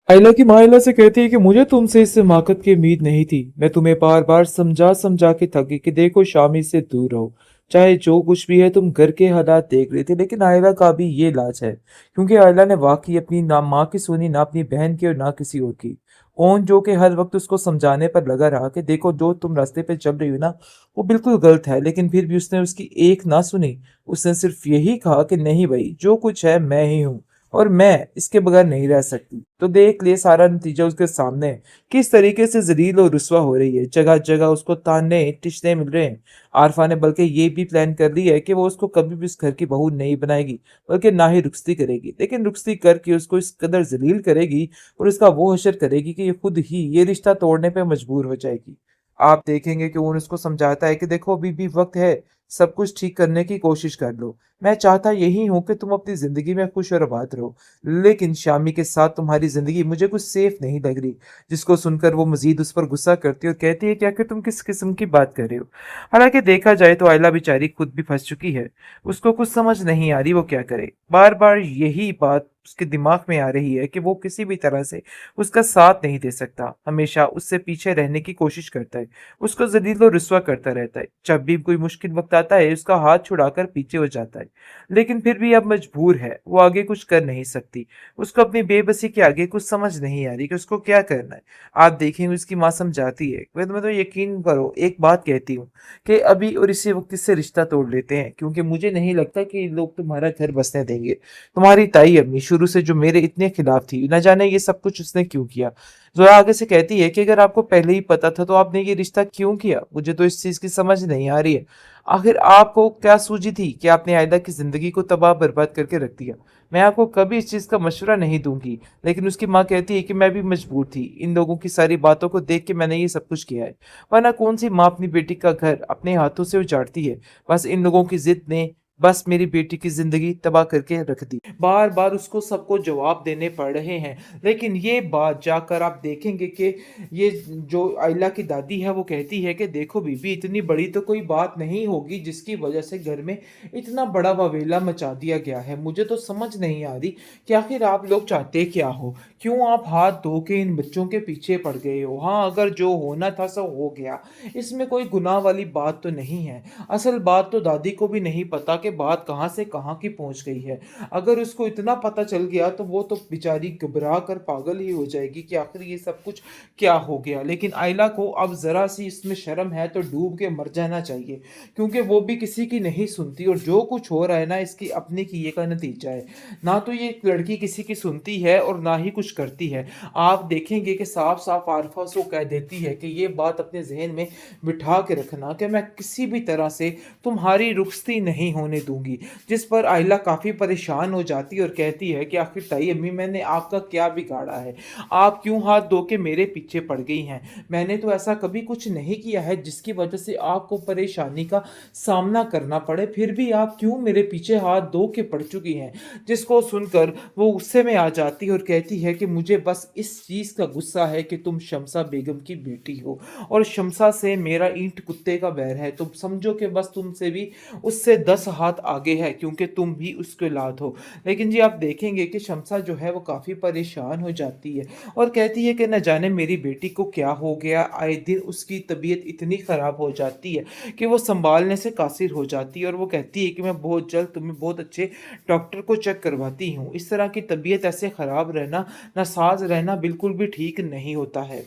आयला की माँ आयला से कहती है कि मुझे तुमसे इस हिमाकत की उम्मीद नहीं थी। मैं तुम्हें बार बार समझा समझा के थक गई कि देखो शामी से दूर रहो, चाहे जो कुछ भी है। तुम घर के हालात देख रहे थे, लेकिन आयला का भी ये इलाज है, क्योंकि आयला ने वाकई अपनी ना माँ की सुनी, ना अपनी बहन की और ना किसी और की। ओन जो कि हर वक्त उसको समझाने पर लगा रहा कि देखो जो तुम रास्ते पे चल रही हो ना, वो बिल्कुल गलत है, लेकिन फिर भी उसने उसकी एक ना सुनी। उसने सिर्फ यही कहा कि नहीं भाई, जो कुछ है मैं ही हूँ और मैं इसके बगैर नहीं रह सकती। तो देख लिए सारा नतीजा उसके सामने है, किस तरीके से जलील और रुस्वा हो रही है। जगह जगह उसको ताने टिश्ते मिल रहे हैं। आरफा ने बल्कि ये भी प्लान कर लिया है कि वो उसको कभी भी इस घर की बहू नहीं बनाएगी, बल्कि ना ही रुखसती करेगी। लेकिन रुखसती करके उसको इस कदर जलील करेगी और उसका वो हशर करेगी कि ये खुद ही ये रिश्ता तोड़ने पे मजबूर हो जाएगी। आप देखेंगे कि वो उसको समझाता है कि देखो अभी भी वक्त है, सब कुछ ठीक करने की कोशिश कर लो। मैं चाहता यही हूं कि तुम अपनी जिंदगी में खुश और आबाद रहो, लेकिन शामी के साथ तुम्हारी जिंदगी मुझे कुछ सेफ नहीं लग रही। जिसको सुनकर वो मजीद उस पर गुस्सा करती है और कहती है क्या कि तुम किस किस्म की बात कर रहे हो। हालांकि देखा जाए तो आयला बेचारी खुद भी फंस चुकी है। उसको कुछ समझ नहीं आ रही वो क्या करे। बार बार यही बात उसके दिमाग में आ रही है कि वो किसी भी तरह से उसका साथ नहीं दे सकता, हमेशा उससे पीछे रहने की कोशिश करता है, उसको जलील और रुस्वा करता रहता है। जब भी कोई मुश्किल वक्त आता है उसका हाथ छुड़ाकर पीछे हो जाता है, लेकिन फिर भी अब मजबूर है, वो आगे कुछ कर नहीं सकती। उसको अपनी बेबसी के आगे कुछ समझ नहीं आ रही कि उसको क्या करना है। आप देखेंगे उसकी माँ समझाती है, मैं तुम्हें तो यकीन करो एक बात कहती हूँ कि अभी और इसी वक्त इससे रिश्ता तोड़ लेते हैं, क्योंकि मुझे नहीं लगता कि ये लोग तुम्हारा घर बसने देंगे। तुम्हारी ताई अम्मी शुरू से जो मेरे इतने खिलाफ थी, न जाने ये सब कुछ उसने क्यों किया। जोया आगे से कहती है कि अगर आपको पहले ही पता था तो आपने ये रिश्ता क्यों किया। मुझे तो इस चीज की समझ नहीं आ रही है। आखिर आपको क्या सूझी थी कि आपने आयदा की जिंदगी को तबाह बर्बाद करके रख दिया। मैं आपको कभी इस चीज का मशवरा नहीं दूंगी, लेकिन उसकी माँ कहती है कि मैं भी मजबूर थी, इन लोगों की सारी बातों को देख के मैंने ये सब कुछ किया है। वरना कौन सी माँ अपनी बेटी का घर अपने हाथों से उजाड़ती है। बस इन लोगों की जिद ने बस मेरी बेटी की जिंदगी तबाह करके रख दी। बार बार उसको सबको जवाब देने पड़ रहे हैं, लेकिन ये बात जाकर आप देखेंगे कि ये जो आयला की दादी है वो कहती है कि देखो बीबी, इतनी बड़ी तो कोई बात नहीं होगी जिसकी वजह से घर में इतना बड़ा बवेला मचा दिया गया है। मुझे तो समझ नहीं आ रही कि आखिर आप लोग चाहते क्या हो। क्यों आप हाथ धो के इन बच्चों के पीछे पड़ गए हो। हाँ, अगर जो होना था सो हो गया, इसमें कोई गुनाह वाली बात तो नहीं है। असल बात तो दादी को भी नहीं पता कि बात कहाँ से कहाँ की पहुंच गई है। अगर उसको इतना पता चल गया तो वो तो बेचारी घबरा कर पागल ही हो जाएगी कि आखिर ये सब कुछ क्या हो गया। लेकिन आयला को अब जरा सी इसमें शर्म है तो डूब के मर जाना चाहिए, क्योंकि वो भी किसी की नहीं सुनती और जो कुछ हो रहा है ना इसकी अपने किए का नतीजा है। ना तो ये लड़की किसी की सुनती है और ना ही कुछ करती है। आप देखेंगे कि साफ साफ आरफा उसको कह देती है कि ये बात अपने जहन में बिठा के रखना कि मैं किसी भी तरह से तुम्हारी रुखसती नहीं होने दूंगी। जिस पर आयला काफी परेशान हो जाती है और कहती है कि आखिर ताई अम्मी, मैंने आपका क्या बिगाड़ा है। आप क्यों हाथ धो के मेरे पीछे पड़ गई हैं। मैंने तो ऐसा कभी कुछ नहीं किया है जिसकी वजह से आपको परेशानी का सामना करना पड़े, फिर भी आप क्यों मेरे पीछे हाथ धो के पड़ चुकी हैं। जिसको सुनकर वो गुस्से में आ जाती है और कहती है कि मुझे बस इस चीज का गुस्सा है कि तुम शमसा बेगम की बेटी हो और शमसा से मेरा ईंट कुत्ते का बैर है। तुम समझो कि बस तुमसे भी उससे 10 हाथ आगे है, क्योंकि तुम भी उसके औलाद हो। लेकिन जी आप देखेंगे कि शमसा जो है वो काफी परेशान हो जाती है और कहती है कि न जाने मेरी बेटी को क्या हो गया। आए दिन उसकी तबीयत इतनी खराब हो जाती है कि वो संभालने से कासिर हो जाती है और वो कहती है कि मैं बहुत जल्द तुम्हें बहुत अच्छे डॉक्टर को चेक करवाती हूँ। इस तरह की तबीयत ऐसे खराब रहना, नासाज रहना बिल्कुल भी ठीक नहीं होता है।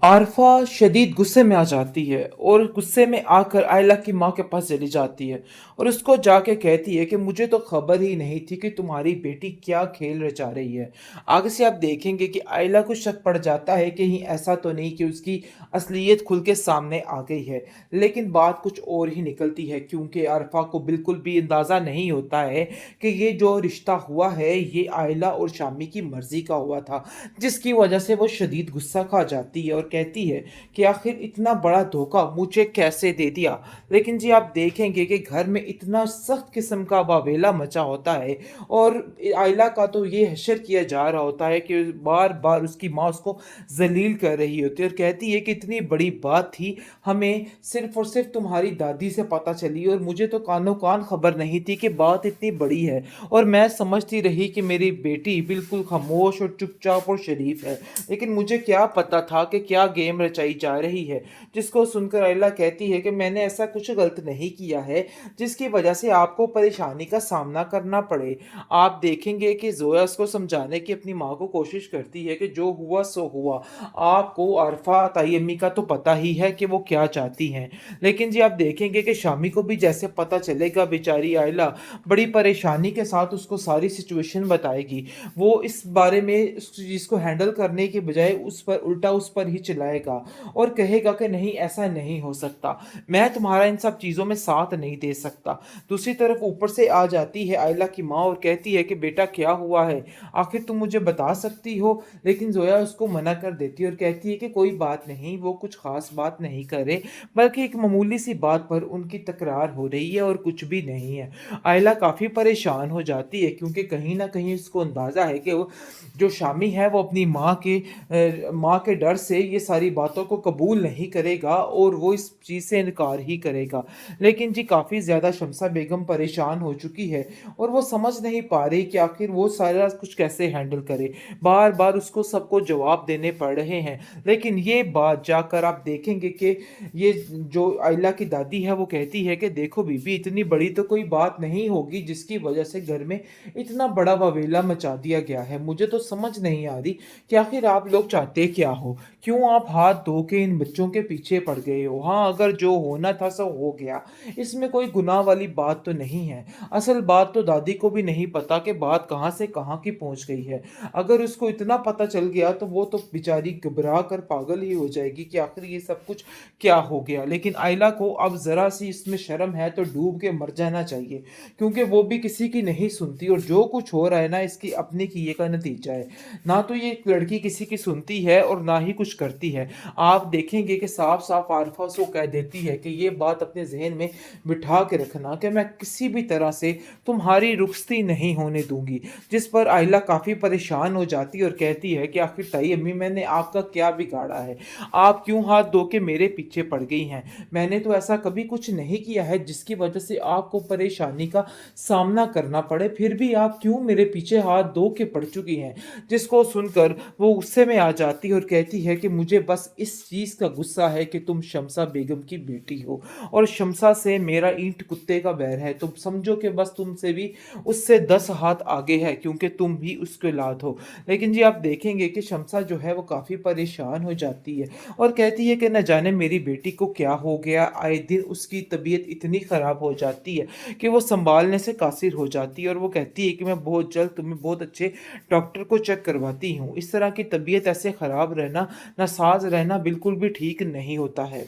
आरफा शदीद गुस्से में आ जाती है और गुस्से में आकर आयला की माँ के पास चली जाती है और उसको जाके कहती है कि मुझे तो खबर ही नहीं थी कि तुम्हारी बेटी क्या खेल रचा रही है। आगे से आप देखेंगे कि आयला को शक पड़ जाता है कि कहीं ऐसा तो नहीं कि उसकी असलियत खुल के सामने आ गई है। लेकिन बात कुछ और ही निकलती है, क्योंकि आरफा को बिल्कुल भी अंदाज़ा नहीं होता है कि ये जो रिश्ता हुआ है ये आयला और शामी की मर्जी का हुआ था, जिसकी वजह से वो शदीद गुस्सा खा जाती है और कहती है कि आखिर इतना बड़ा धोखा मुझे कैसे दे दिया। लेकिन जी आप देखेंगे कि घर में इतना सख्त किस्म का वावेला मचा होता है और आयला का तो ये हशर किया जा रहा होता है कि बार बार उसकी माँ उसको जलील कर रही होती है और कहती है कि इतनी बड़ी बात थी, हमें सिर्फ और सिर्फ तुम्हारी दादी से पता चली और मुझे तो कानो कान खबर नहीं थी कि बात इतनी बड़ी है। और मैं समझती रही कि मेरी बेटी बिल्कुल खामोश और चुपचाप और शरीफ है, लेकिन मुझे क्या पता था कि क्या गेम रचाई जा रही है। जिसको सुनकर आयला कहती है कि मैंने ऐसा कुछ गलत नहीं किया है जिसकी वजह से आपको परेशानी का सामना करना पड़े। आप देखेंगे कि जोया उसको समझाने की अपनी माँ को कोशिश करती है कि जो हुआ सो हुआ, आपको अरफा ताई अम्मी का तो पता ही है कि वो क्या चाहती हैं। लेकिन जी आप देखेंगे कि शामी को भी जैसे पता चलेगा, बेचारी आयला बड़ी परेशानी के साथ उसको सारी सिचुएशन बताएगी। वो इस बारे में इस चीज़ को हैंडल करने के बजाय उस पर उल्टा उस पर ही चिल्लाएगा और कहेगा कि नहीं ऐसा नहीं हो सकता, मैं तुम्हारा इन सब चीज़ों में साथ नहीं दे सकता। दूसरी तरफ ऊपर से आ जाती है आयला की माँ और कहती है कि बेटा क्या हुआ है, आखिर तुम मुझे बता सकती हो। लेकिन जोया उसको मना कर देती है और कहती है कि कोई बात नहीं, वो कुछ खास बात नहीं करे, बल्कि एक मामूली सी बात पर उनकी तकरार हो रही है और कुछ भी नहीं है। आयला काफ़ी परेशान हो जाती है क्योंकि कहीं ना कहीं उसको अंदाज़ा है कि वो जो शामी है वो अपनी माँ के डर से ये सारी बातों को कबूल नहीं करेगा और वो इस चीज़ से इनकार ही करेगा। लेकिन जी काफ़ी ज़्यादा शमसा बेगम परेशान हो चुकी है और वो समझ नहीं पा रही कि आखिर वो सारा कुछ कैसे हैंडल करे। बार बार उसको सबको जवाब देने पड़ रहे हैं। लेकिन ये बात जाकर आप देखेंगे कि ये जो आयला की दादी है वो कहती है कि देखो बीबी, इतनी बड़ी तो कोई बात नहीं होगी जिसकी वजह से घर में इतना बड़ा बवेला मचा दिया गया है। मुझे तो समझ नहीं आ रही कि आखिर आप लोग चाहते क्या हो, क्यों आप हाथ धो के इन बच्चों के पीछे पड़ गए हो। हाँ, अगर जो होना था सो हो गया, इसमें कोई गुनाह वाली बात तो नहीं है। असल बात तो दादी को भी नहीं पता कि बात कहाँ से कहाँ की पहुंच गई है। अगर उसको इतना पता चल गया तो वो तो बेचारी घबरा कर पागल ही हो जाएगी कि आखिर ये सब कुछ क्या हो गया। लेकिन आयला को अब जरा सी इसमें शर्म है तो डूब के मर जाना चाहिए, क्योंकि वो भी किसी की नहीं सुनती और जो कुछ हो रहा है ना इसकी अपने किए का नतीजा है। ना तो ये लड़की किसी की सुनती है और ना ही कुछ करती है। आप देखेंगे कि साफ साफ आरफा उसको कह देती है कि ये बात अपने जहन में बिठा के रखना कि मैं किसी भी तरह से तुम्हारी रुखसती नहीं होने दूंगी। जिस पर आयला काफ़ी परेशान हो जाती है और कहती है कि आखिर ताई अम्मी, मैंने आपका क्या बिगाड़ा है, आप क्यों हाथ धो के मेरे पीछे पड़ गई हैं। मैंने तो ऐसा कभी कुछ नहीं किया है जिसकी वजह से आपको परेशानी का सामना करना पड़े, फिर भी आप क्यों मेरे पीछे हाथ धो के पड़ चुकी हैं। जिसको सुनकर वो गुस्से में आ जाती है और कहती है कि मुझे बस इस चीज़ का गुस्सा है कि तुम शमसा बेगम की बेटी हो और शमसा से मेरा ईंट कुत्ते का बैर है। तुम समझो कि बस तुमसे भी उससे 10 हाथ आगे है क्योंकि तुम भी उसके औलाद हो। लेकिन जी आप देखेंगे कि शमसा जो है वो काफ़ी परेशान हो जाती है और कहती है कि न जाने मेरी बेटी को क्या हो गया, आए दिन उसकी तबीयत इतनी ख़राब हो जाती है कि वो संभालने से कासिर हो जाती है और वो कहती है कि मैं बहुत जल्द तुम्हें बहुत अच्छे डॉक्टर को चेक करवाती हूँ। इस तरह की तबीयत ऐसे ख़राब रहना, नासाज रहना बिल्कुल भी ठीक नहीं होता है।